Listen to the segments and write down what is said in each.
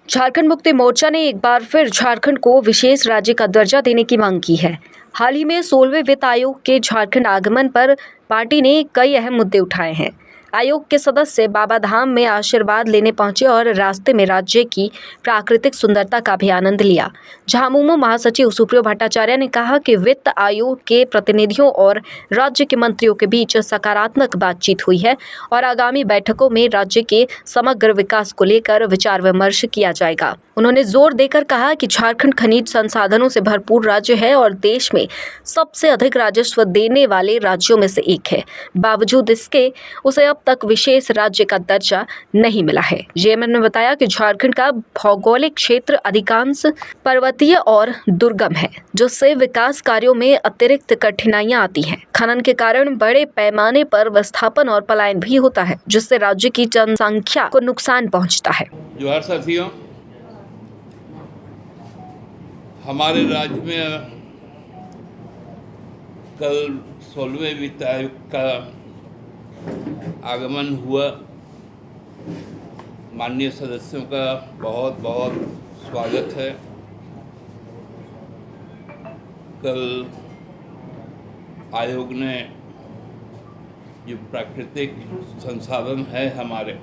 झारखंड मुक्ति मोर्चा ने एक बार फिर झारखंड को विशेष राज्य का दर्जा देने की मांग की है। हाल ही में 16वें वित्त आयोग के झारखंड आगमन पर पार्टी ने कई अहम मुद्दे उठाए हैं। आयोग के सदस्य बाबा धाम में आशीर्वाद लेने पहुंचे और रास्ते में राज्य की प्राकृतिक सुंदरता का भी आनंद लिया। झामुमो महासचिव सुप्रियो भट्टाचार्य ने कहा कि वित्त आयोग के प्रतिनिधियों और राज्य के मंत्रियों के बीच सकारात्मक बातचीत हुई है और आगामी बैठकों में राज्य के समग्र विकास को लेकर विचार विमर्श किया जाएगा। उन्होंने जोर देकर कहा कि झारखंड खनिज संसाधनों से भरपूर राज्य है और देश में सबसे अधिक राजस्व देने वाले राज्यों में से एक है। बावजूद इसके उसे अब तक विशेष राज्य का दर्जा नहीं मिला है। जेएमएन ने बताया कि झारखंड का भौगोलिक क्षेत्र अधिकांश पर्वतीय और दुर्गम है, जिससे विकास कार्यों में अतिरिक्त कठिनाइयां आती हैं। खनन के कारण बड़े पैमाने पर विस्थापन और पलायन भी होता है, जिससे राज्य की जनसंख्या को नुकसान पहुंचता है। जोहार साथियों, हमारे राज्य में कल 16वें वित्त आयोग का आगमन हुआ। माननीय सदस्यों का बहुत बहुत स्वागत है। कल आयोग ने जो प्राकृतिक संसाधन है हमारे,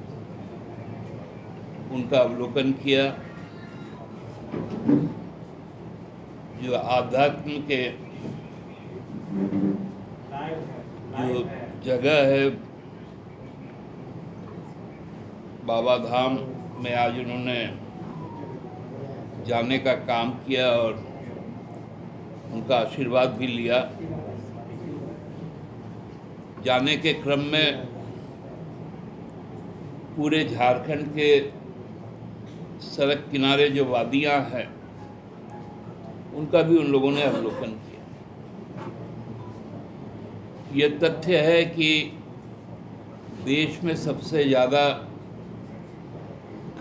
उनका अवलोकन किया। जो आध्यात्म के जो जगह है बाबा धाम में, आज उन्होंने जाने का काम किया और उनका आशीर्वाद भी लिया। जाने के क्रम में पूरे झारखंड के सड़क किनारे जो वादियां हैं, उनका भी उन लोगों ने अवलोकन किया। यह तथ्य है कि देश में सबसे ज़्यादा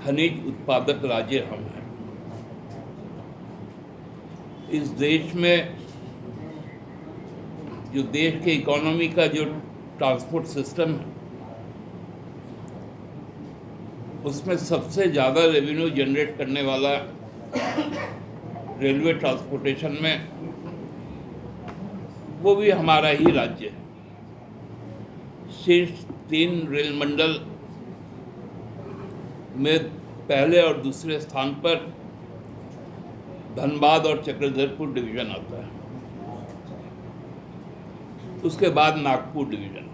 खनिज उत्पादक राज्य हम हैं। इस देश में जो देश के इकोनॉमी का जो ट्रांसपोर्ट सिस्टम है, उसमें सबसे ज़्यादा रेवेन्यू जनरेट करने वाला रेलवे ट्रांसपोर्टेशन में, वो भी हमारा ही राज्य है। शीर्ष 3 रेल मंडल में पहले और दूसरे स्थान पर धनबाद और चक्रधरपुर डिवीजन आता है, उसके बाद नागपुर डिवीजन।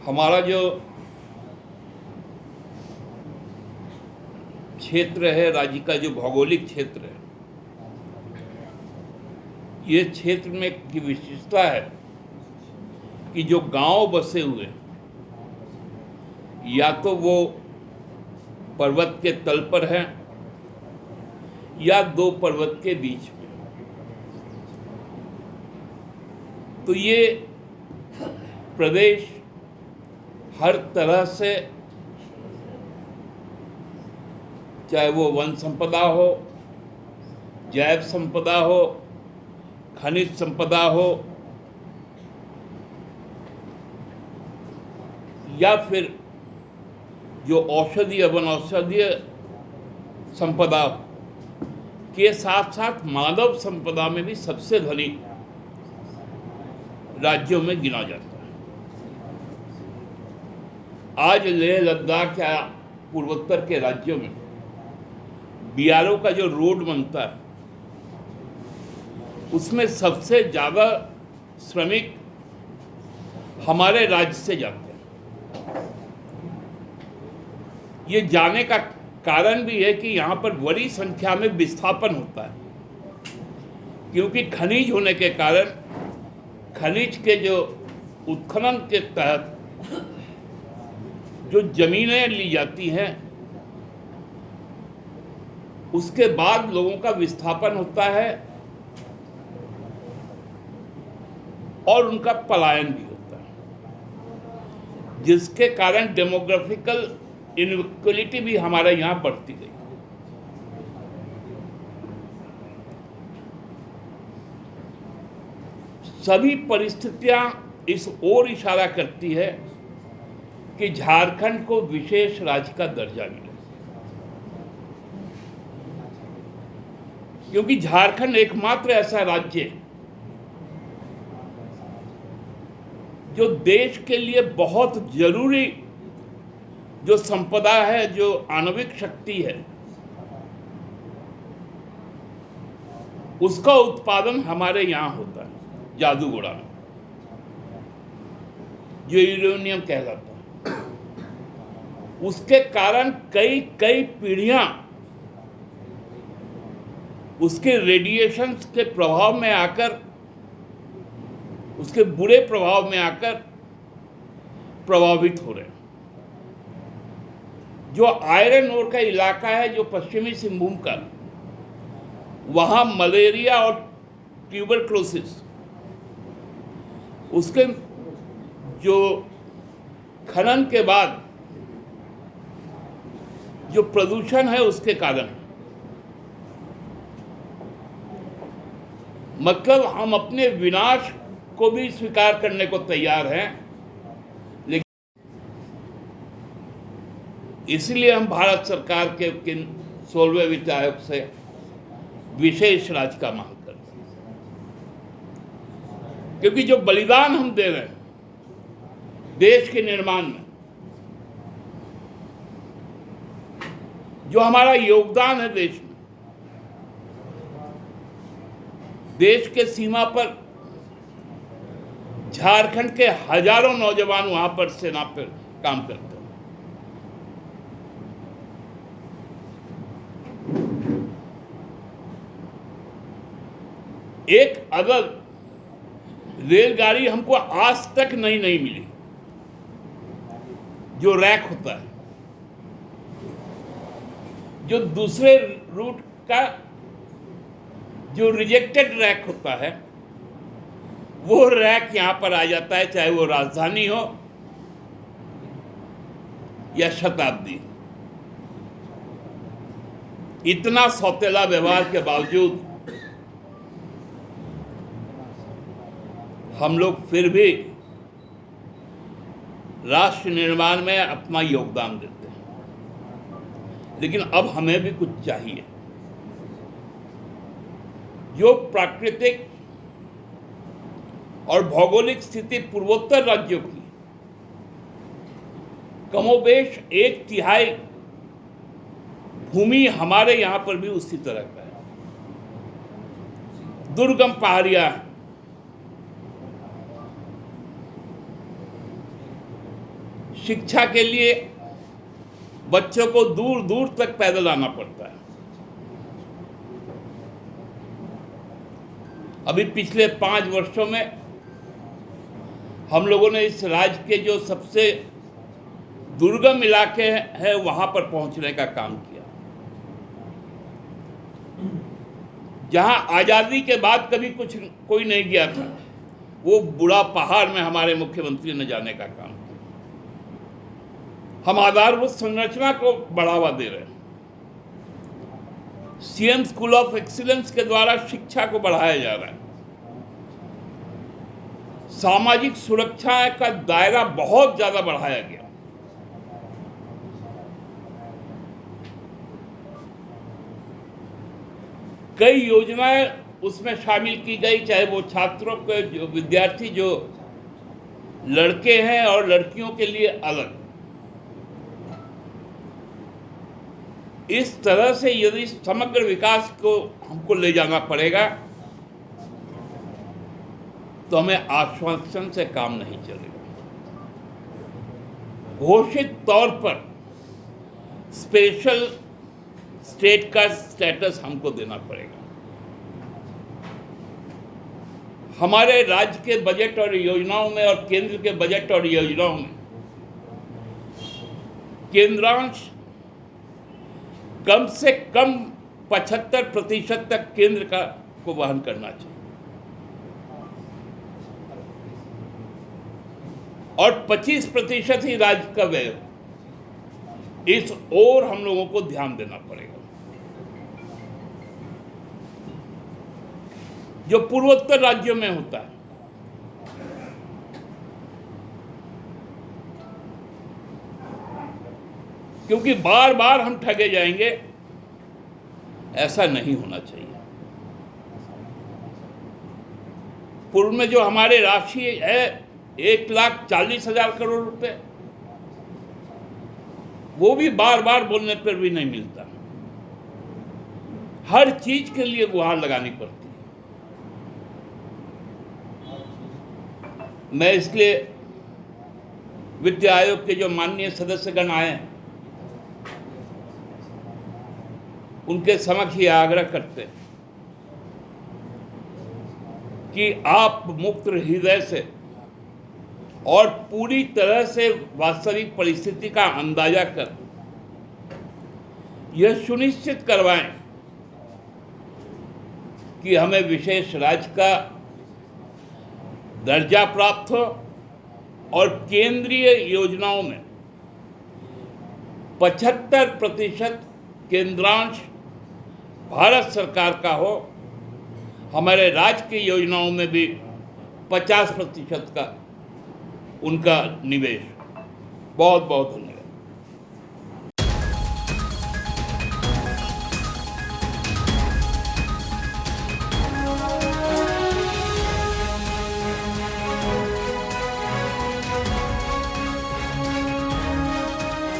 हमारा जो क्षेत्र है, राज्य का जो भौगोलिक क्षेत्र है, ये क्षेत्र में की विशेषता है कि जो गांव बसे हुए हैं, या तो वो पर्वत के तल पर हैं या 2 पर्वत के बीच में। तो ये प्रदेश हर तरह से, चाहे वो वन संपदा हो, जैव संपदा हो, खनिज संपदा हो, या फिर जो औषधीय वनौषधीय संपदा के साथ साथ मानव संपदा में भी सबसे धनी राज्यों में गिना जाता है। आज लेह लद्दाख या पूर्वोत्तर के राज्यों में बीआरओ का जो रोड बनता है, उसमें सबसे ज़्यादा श्रमिक हमारे राज्य से जाते हैं। ये जाने का कारण भी है कि यहाँ पर बड़ी संख्या में विस्थापन होता है, क्योंकि खनिज होने के कारण खनिज के जो उत्खनन के तहत जो जमीनें ली जाती हैं, उसके बाद लोगों का विस्थापन होता है और उनका पलायन भी होता है, जिसके कारण डेमोग्राफिकल इनइक्वलिटी भी हमारे यहाँ बढ़ती गई। सभी परिस्थितियां इस ओर इशारा करती है कि झारखंड को विशेष राज्य का दर्जा मिले, क्योंकि झारखंड एकमात्र ऐसा राज्य है जो देश के लिए बहुत जरूरी जो संपदा है, जो आणविक शक्ति है, उसका उत्पादन हमारे यहाँ होता है जादूगोड़ा में, जो यूरेनियम कहलाता है। उसके कारण कई कई पीढ़ियां उसके रेडिएशन के प्रभाव में आकर, उसके बुरे प्रभाव में आकर प्रभावित हो रहे हैं। जो आयरन ओर का इलाका है, जो पश्चिमी सिंहभूम का, वहाँ मलेरिया और ट्यूबरक्लोसिस, उसके जो खनन के बाद जो प्रदूषण है उसके कारण, मतलब हम अपने विनाश को भी स्वीकार करने को तैयार हैं, लेकिन इसलिए हम भारत सरकार के 16वें वित्त आयोग से विशेष राज्य का मांग करते हैं, क्योंकि जो बलिदान हम दे रहे हैं देश के निर्माण में, जो हमारा योगदान है देश में, देश के सीमा पर झारखंड के हजारों नौजवान वहां पर सेना पर काम करते हैं। एक अगर रेलगाड़ी हमको आज तक नहीं मिली, जो रैक होता है, जो दूसरे रूट का जो रिजेक्टेड रैक होता है, वो रैक यहां पर आ जाता है, चाहे वो राजधानी हो या शताब्दी। इतना सौतेला व्यवहार के बावजूद हम लोग फिर भी राष्ट्र निर्माण में अपना योगदान देते हैं, लेकिन अब हमें भी कुछ चाहिए। जो प्राकृतिक और भौगोलिक स्थिति पूर्वोत्तर राज्यों की कमोबेश 1/3 भूमि हमारे यहां पर भी उसी तरह का है। दुर्गम पहाड़ियां, शिक्षा के लिए बच्चों को दूर दूर तक पैदल आना पड़ता है। अभी पिछले 5 वर्षों में हम लोगों ने इस राज्य के जो सबसे दुर्गम इलाके हैं वहां पर पहुंचने का काम किया, जहां आजादी के बाद कभी कोई नहीं गया था। वो बुढ़ा पहाड़ में हमारे मुख्यमंत्री ने जाने का काम किया। हम आधारभूत संरचना को बढ़ावा दे रहे हैं। सीएम स्कूल ऑफ एक्सीलेंस के द्वारा शिक्षा को बढ़ाया जा रहा है। सामाजिक सुरक्षा का दायरा बहुत ज्यादा बढ़ाया गया। कई योजनाएं उसमें शामिल की गई, चाहे वो छात्रों के जो विद्यार्थी जो लड़के हैं और लड़कियों के लिए अलग। इस तरह से यदि समग्र विकास को हमको ले जाना पड़ेगा तो हमें आश्वासन से काम नहीं चलेगा। घोषित तौर पर स्पेशल स्टेट का स्टेटस हमको देना पड़ेगा। हमारे राज्य के बजट और योजनाओं में और केंद्र के बजट और योजनाओं में केंद्रांश कम से कम 75% तक केंद्र का को वहन करना चाहिए और 25% ही राज्य का व्यय हो। इस ओर हम लोगों को ध्यान देना पड़ेगा। जो पूर्वोत्तर राज्यों में होता है, क्योंकि बार बार हम ठगे जाएंगे, ऐसा नहीं होना चाहिए। पूर्व में जो हमारे राशि है 1,40,000 करोड़ रुपए, वो भी बार बार बोलने पर भी नहीं मिलता। हर चीज के लिए गुहार लगानी पड़ती है। मैं इसलिए वित्त आयोग के जो माननीय सदस्यगण आए हैं, उनके समक्ष ये आग्रह करते हैं कि आप मुक्त हृदय से और पूरी तरह से वास्तविक परिस्थिति का अंदाजा कर यह सुनिश्चित करवाएं कि हमें विशेष राज्य का दर्जा प्राप्त हो और केंद्रीय योजनाओं में 75% केंद्रांश भारत सरकार का हो, हमारे राज्य की योजनाओं में भी 50% का उनका निवेश। बहुत बहुत धन्यवाद।